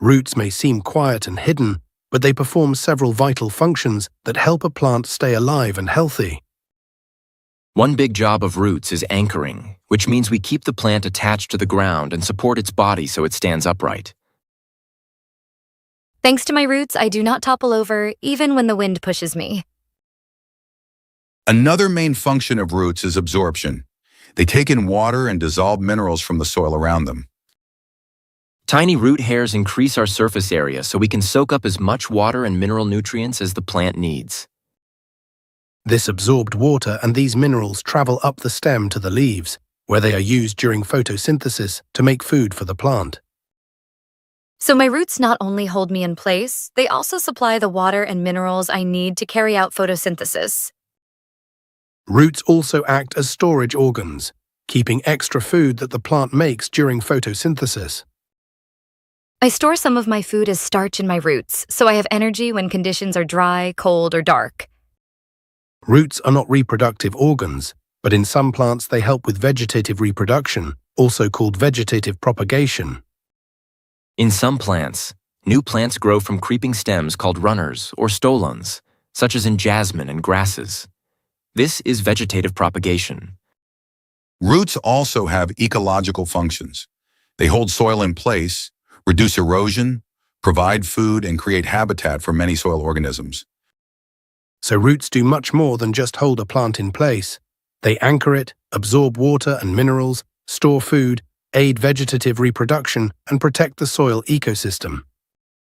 Roots may seem quiet and hidden, but they perform several vital functions that help a plant stay alive and healthy. One big job of roots is anchoring, which means we keep the plant attached to the ground and support its body so it stands upright. Thanks to my roots, I do not topple over, even when the wind pushes me. Another main function of roots is absorption. They take in water and dissolve minerals from the soil around them. Tiny root hairs increase our surface area so we can soak up as much water and mineral nutrients as the plant needs. This absorbed water and these minerals travel up the stem to the leaves, where they are used during photosynthesis to make food for the plant. So my roots not only hold me in place, they also supply the water and minerals I need to carry out photosynthesis. Roots also act as storage organs, keeping extra food that the plant makes during photosynthesis. I store some of my food as starch in my roots, so I have energy when conditions are dry, cold, or dark. Roots are not reproductive organs, but in some plants they help with vegetative reproduction, also called vegetative propagation. In some plants, new plants grow from creeping stems called runners or stolons, such as in jasmine and grasses. This is vegetative propagation. Roots also have ecological functions. They hold soil in place, reduce erosion, provide food, and create habitat for many soil organisms. So roots do much more than just hold a plant in place. They anchor it, absorb water and minerals, store food, aid vegetative reproduction, and protect the soil ecosystem.